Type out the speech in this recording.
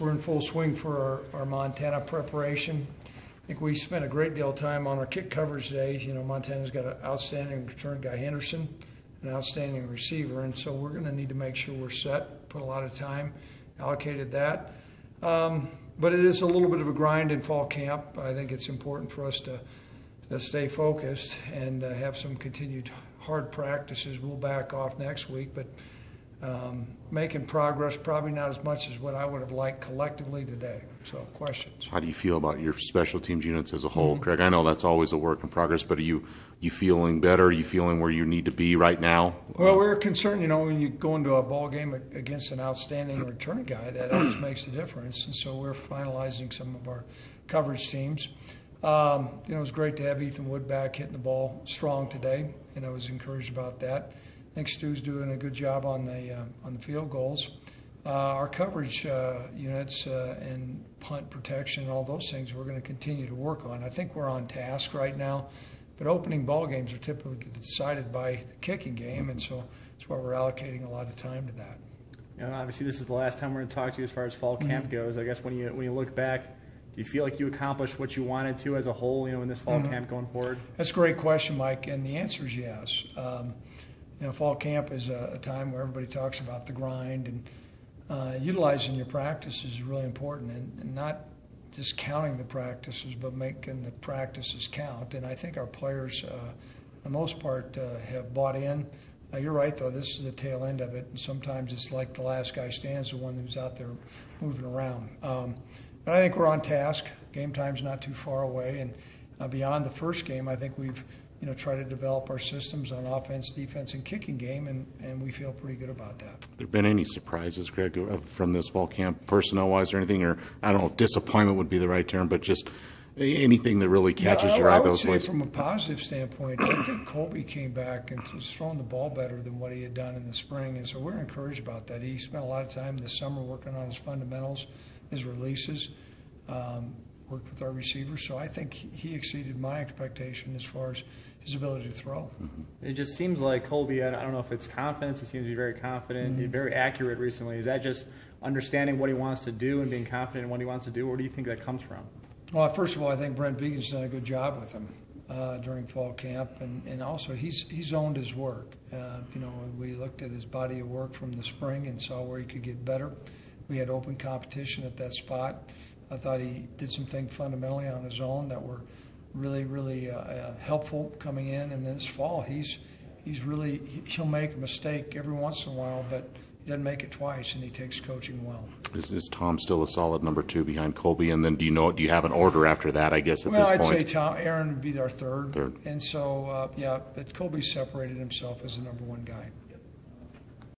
We're in full swing for our Montana preparation. I think we spent a great deal of time on our kick coverage today. You know, Montana's got an outstanding return guy, Henderson, an outstanding receiver, and so we're going to need to make sure we're set, put a lot of time, allocated that. But it is a little bit of a grind in fall camp. I think it's important for us to stay focused and have some continued hard practices. We'll back off next week, but making progress, probably not as much as what I would have liked collectively today. So, questions? How do you feel about your special teams units as a whole, Craig? I know that's always a work in progress, but are you feeling better? Are you feeling where you need to be right now? Well, we're concerned, you know, when you go into a ball game against an outstanding return guy, that always makes a difference. And so we're finalizing some of our coverage teams. You know, it was great to have Ethan Wood back hitting the ball strong today, and I was encouraged about that. I think Stu's doing a good job on the field goals. Our coverage units and punt protection and all those things we're going to continue to work on. I think we're on task right now, but opening ball games are typically decided by the kicking game, and so that's why we're allocating a lot of time to that. You know, obviously, this is the last time we're going to talk to you as far as fall camp goes. I guess when you look back, do you feel like you accomplished what you wanted to as a whole, you know, in this fall camp going forward? That's a great question, Mike, and the answer is yes. You know, fall camp is a time where everybody talks about the grind, and utilizing your practices is really important, and not just counting the practices, but making the practices count. And I think our players, for the most part, have bought in. You're right, though, this is the tail end of it, and sometimes it's like the last guy stands, the one who's out there moving around. But I think we're on task. Game time's not too far away, and beyond the first game, I think we've try to develop our systems on offense, defense, and kicking game, and we feel pretty good about that. There been any surprises, Craig, from this fall camp, personnel-wise or anything, or I don't know if disappointment would be the right term, but just anything that really catches your eye? I would say from a positive standpoint, I think Colby came back and was throwing the ball better than what he had done in the spring, and so we're encouraged about that. He spent a lot of time this summer working on his fundamentals, his releases, worked with our receivers, so I think he exceeded my expectation as far as his ability to throw. It just seems like Colby, I don't know if it's confidence, he seems to be very confident, very accurate recently. Is that just understanding what he wants to do and being confident in what he wants to do, or where do you think that comes from? Well, first of all, I think Brent Beacon's done a good job with him during fall camp, and also he's owned his work. You know, we looked at his body of work from the spring and saw where he could get better. We had open competition at that spot. I thought he did some things fundamentally on his own that were really, really helpful coming in. And this fall, he'll make a mistake every once in a while, but he doesn't make it twice, and he takes coaching well. Is Tom still a solid number 2 behind Colby? And then do you have an order after that, I guess, at this point? Well, I'd say Aaron would be our third. And so, but Colby separated himself as the number 1 guy.